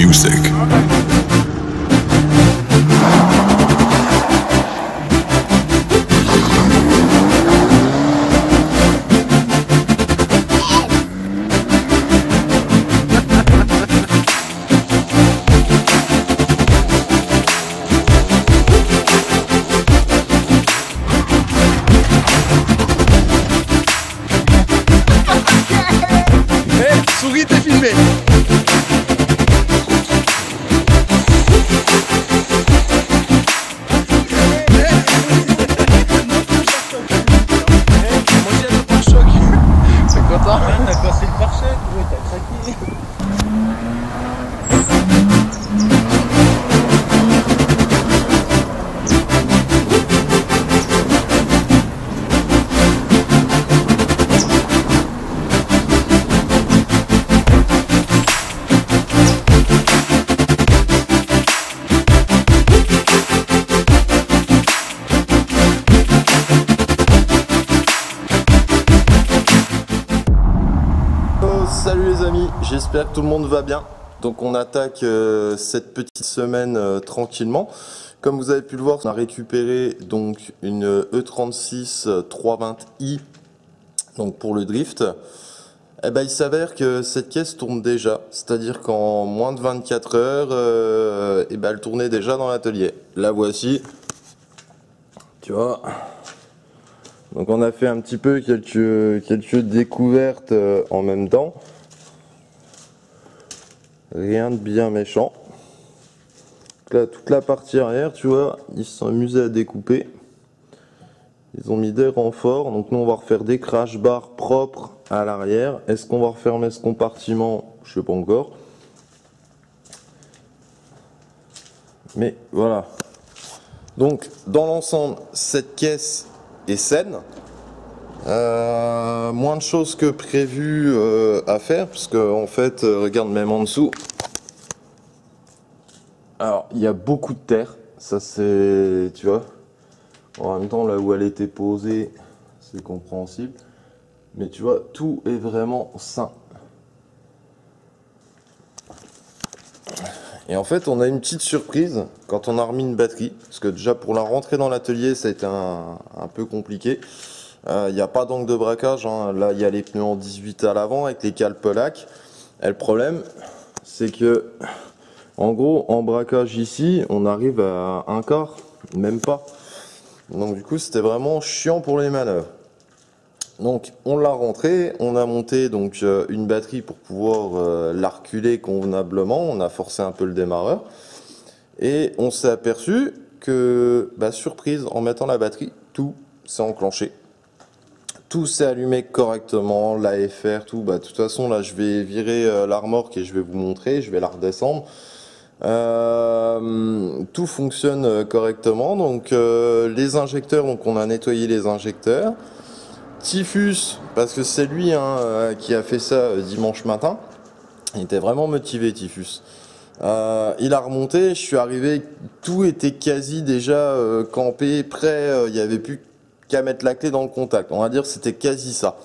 music. Souris, t'es filmé. C'est content. T'as cassé le pare-choc, ouais, t'as craqué. Salut les amis, j'espère que tout le monde va bien. Donc on attaque cette petite semaine tranquillement. Comme vous avez pu le voir, on a récupéré donc une E36 320i donc pour le drift. Et ben, il s'avère que cette caisse tourne déjà, c'est-à-dire qu'en moins de 24 heures, et ben, elle tournait déjà dans l'atelier. La voici, tu vois. Donc on a fait un petit peu quelques découvertes en même temps. Rien de bien méchant. Là, toute la partie arrière, tu vois, ils se sont amusés à découper. Ils ont mis des renforts. Donc nous on va refaire des crash bars propres à l'arrière. Est-ce qu'on va refermer ce compartiment? Je sais pas encore. Mais voilà. Donc dans l'ensemble, cette caisse est saine. Moins de choses que prévu à faire, parce que en fait, regarde même en dessous. Alors, il y a beaucoup de terre, ça c'est, tu vois. En même temps, là où elle était posée, c'est compréhensible. Mais tu vois, tout est vraiment sain. Et en fait, on a une petite surprise quand on a remis une batterie, parce que déjà pour la rentrée dans l'atelier, ça a été un peu compliqué. Il n'y a pas d'angle de braquage, hein. Là il y a les pneus en 18 à l'avant avec les cales Polac. Et le problème, c'est que en gros, en braquage ici, on arrive à un quart, même pas. Donc du coup, c'était vraiment chiant pour les manœuvres. Donc on l'a rentré, on a monté donc une batterie pour pouvoir la reculer convenablement. On a forcé un peu le démarreur et on s'est aperçu que, bah, surprise, en mettant la batterie, tout s'est enclenché. Tout s'est allumé correctement, l'AFR, tout. Bah, de toute façon, là, je vais virer la remorque et je vais vous montrer. Je vais la redescendre. Tout fonctionne correctement. Donc, les injecteurs, donc on a nettoyé les injecteurs. Typhus, parce que c'est lui qui a fait ça dimanche matin. Il était vraiment motivé, Typhus. Il a remonté. Je suis arrivé, tout était quasi déjà campé, prêt. Il n'y avait plus qu'à mettre la clé dans le contact. On va dire que c'était quasi ça.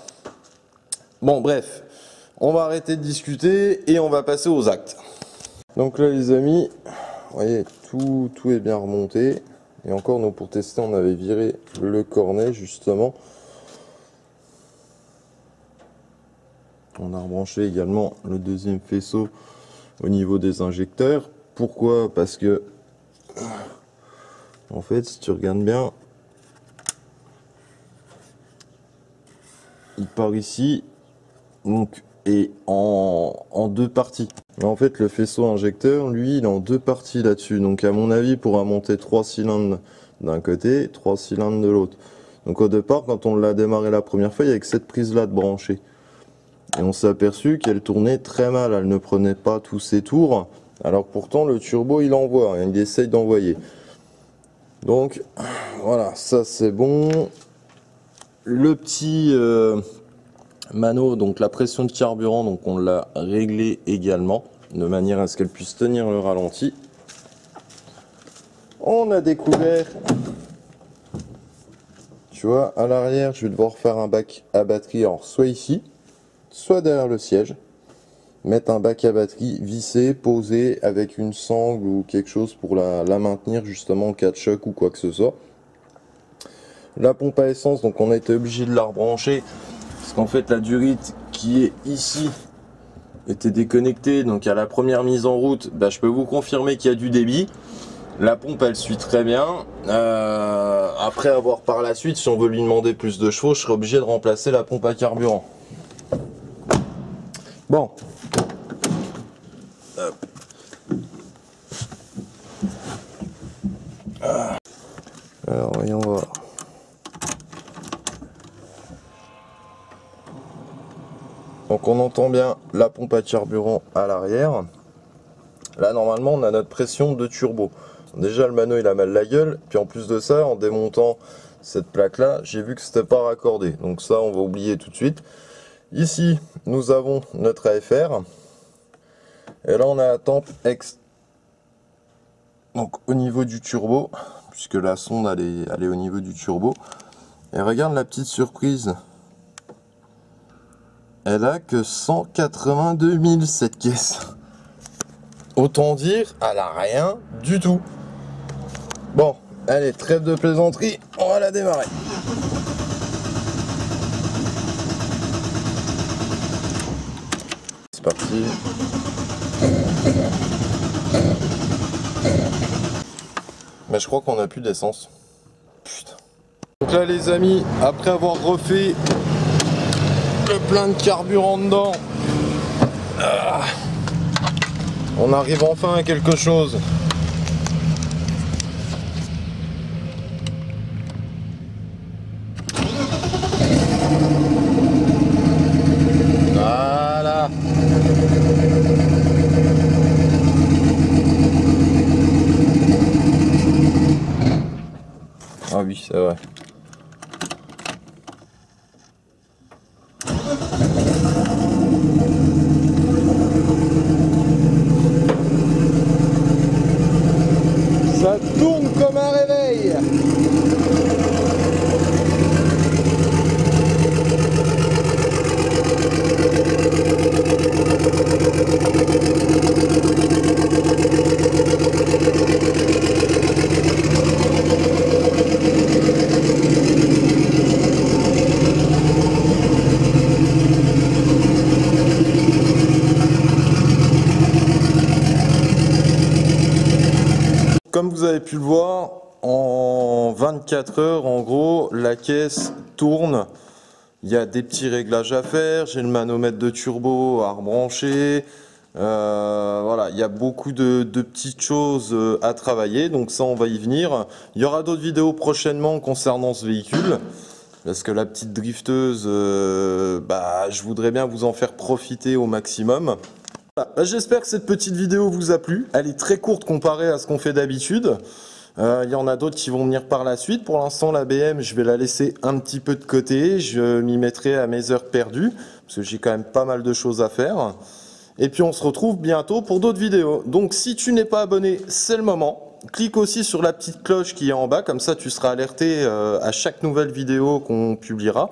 Bon, bref, on va arrêter de discuter et on va passer aux actes. Donc là, les amis, vous voyez, tout est bien remonté. Et encore, nous, pour tester, on avait viré le cornet, justement. On a rebranché également le deuxième faisceau au niveau des injecteurs. Pourquoi? Parce que, en fait, si tu regardes bien, il part ici, donc, et en deux parties. En fait, le faisceau injecteur, lui, il est en deux parties là-dessus. Donc, à mon avis, il pourra monter 3 cylindres d'un côté, 3 cylindres de l'autre. Donc, au départ, quand on l'a démarré la première fois, il y avait que cette prise-là de brancher. Et on s'est aperçu qu'elle tournait très mal. Elle ne prenait pas tous ses tours. Alors, pourtant, le turbo, il envoie. Il essaye d'envoyer. Donc, voilà, ça, c'est bon. Le petit mano, donc la pression de carburant, donc on l'a réglé également de manière à ce qu'elle puisse tenir le ralenti. On a découvert, tu vois, à l'arrière, je vais devoir faire un bac à batterie, alors soit ici, soit derrière le siège. mettre un bac à batterie vissé, posé avec une sangle ou quelque chose pour la maintenir justement en cas de choc ou quoi que ce soit. La pompe à essence, donc on a été obligé de la rebrancher parce qu'en fait la durite qui est ici était déconnectée, donc à la première mise en route, je peux vous confirmer qu'il y a du débit. La pompe elle suit très bien. Après avoir par la suite, si on veut lui demander plus de chevaux, je serai obligé de remplacer la pompe à carburant. Bon. Hop. Alors voyons voir. Donc on entend bien la pompe à carburant à l'arrière. Là normalement on a notre pression de turbo. Déjà le mano il a mal la gueule, puis en plus de ça, en démontant cette plaque là, j'ai vu que c'était pas raccordé. Donc ça on va oublier tout de suite. Ici nous avons notre AFR. Et là on a la temp X. Donc au niveau du turbo, puisque la sonde elle est au niveau du turbo. Et regarde la petite surprise. Elle a que 182 000 cette caisse. Autant dire, elle a rien du tout. Bon, allez, trêve de plaisanterie, on va la démarrer. C'est parti. Mais je crois qu'on n'a plus d'essence. Putain. Donc là les amis, après avoir refait le plein de carburant dedans, on arrive enfin à quelque chose. Voilà. Ah oui, c'est vrai. Ça tourne comme un réveil. Comme vous avez pu le voir, en 24 heures, en gros, la caisse tourne. Il y a des petits réglages à faire. J'ai le manomètre de turbo à rebrancher. Voilà, il y a beaucoup de petites choses à travailler. Donc ça, on va y venir. Il y aura d'autres vidéos prochainement concernant ce véhicule. Parce que la petite drifteuse, je voudrais bien vous en faire profiter au maximum. Voilà. J'espère que cette petite vidéo vous a plu. Elle est très courte comparée à ce qu'on fait d'habitude. Il y en a d'autres qui vont venir par la suite. Pour l'instant, la BM, je vais la laisser un petit peu de côté. Je m'y mettrai à mes heures perdues, parce que j'ai quand même pas mal de choses à faire. Et puis on se retrouve bientôt pour d'autres vidéos. Donc si tu n'es pas abonné, c'est le moment. Clique aussi sur la petite cloche qui est en bas, comme ça tu seras alerté à chaque nouvelle vidéo qu'on publiera.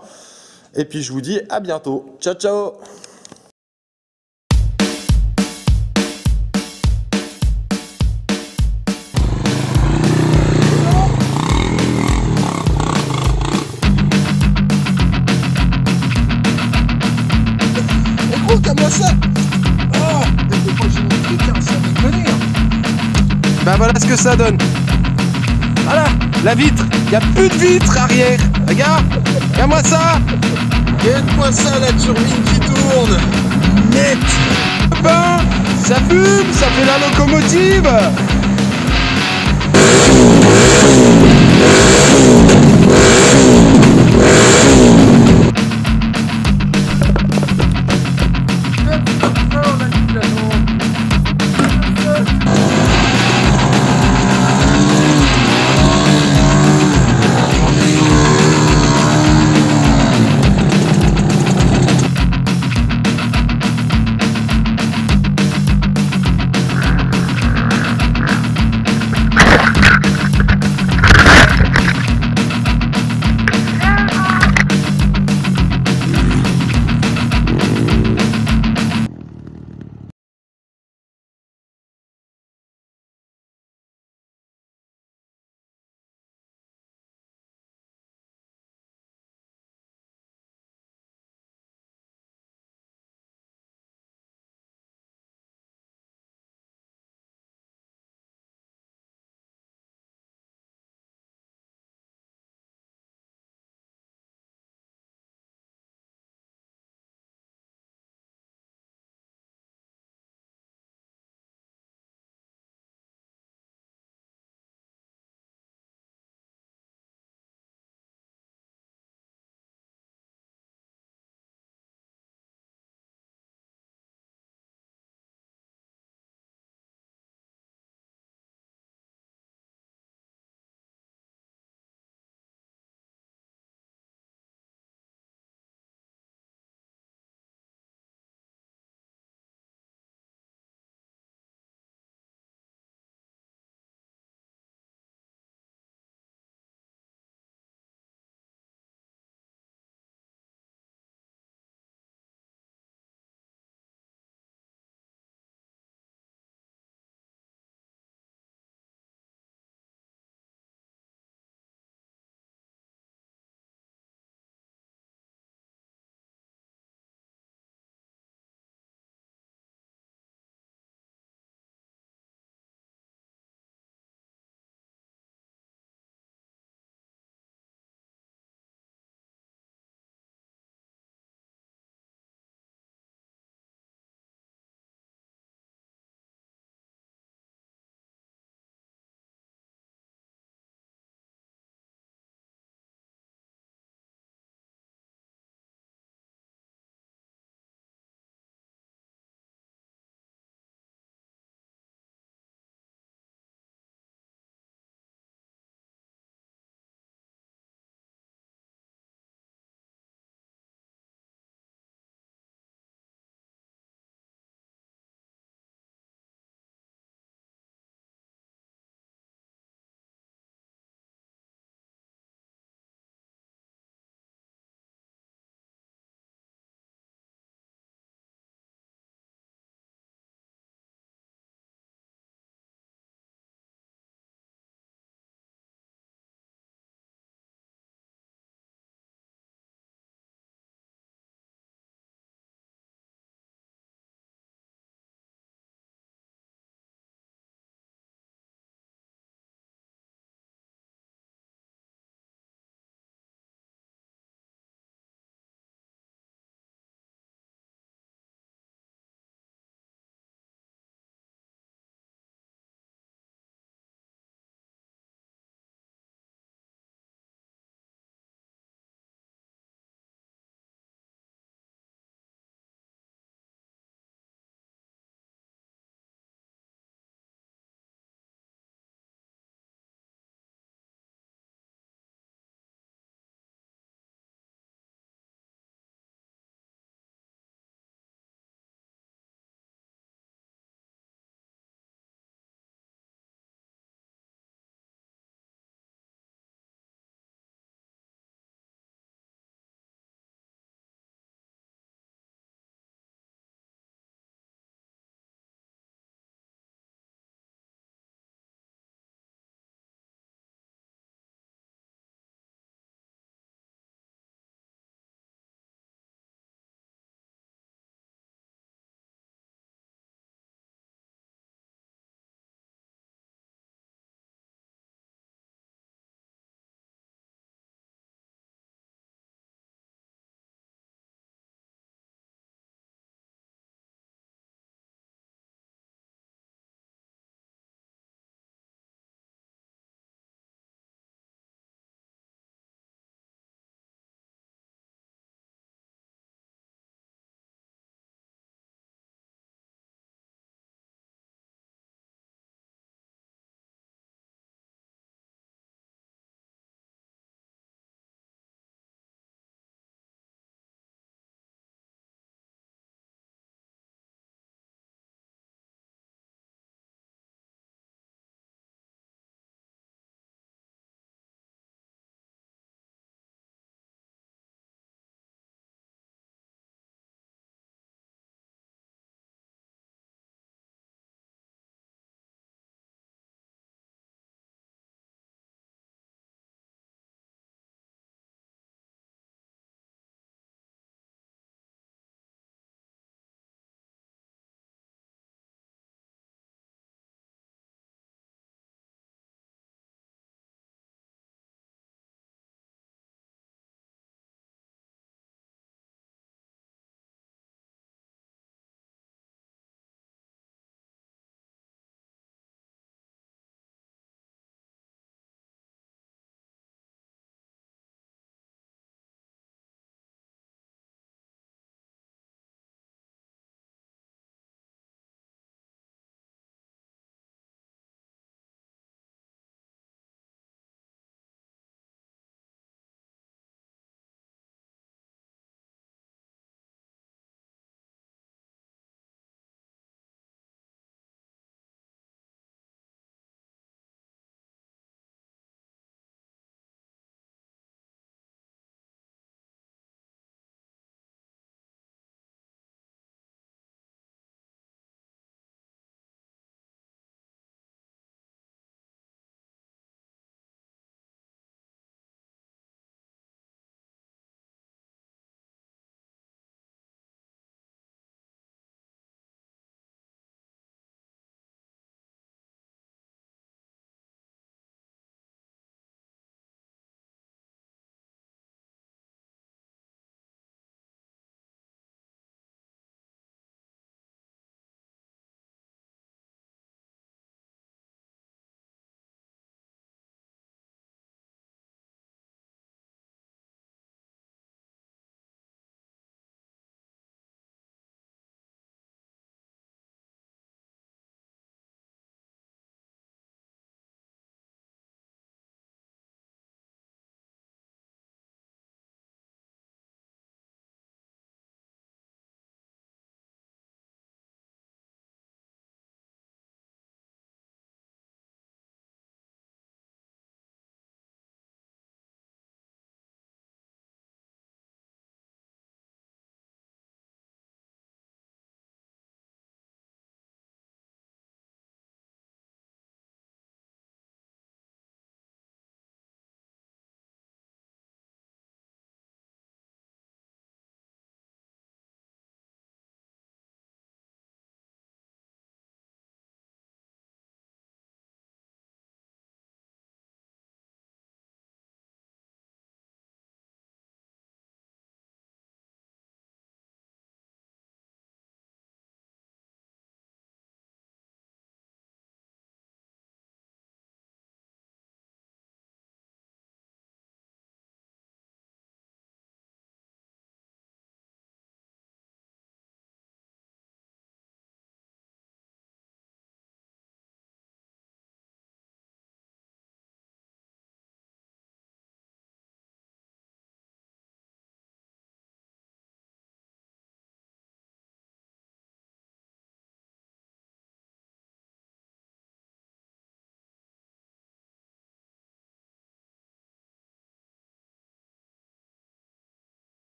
Et puis je vous dis à bientôt. Ciao ciao! Regarde-moi ça. Oh, t'es pas génial, tiens, ça déconne. Ben voilà ce que ça donne. Voilà, la vitre. Il n'y a plus de vitre arrière. Regarde, regarde-moi ça. Regarde-moi ça, la turbine qui tourne. Net. Ben, ça fume, ça fait la locomotive.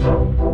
Thank you.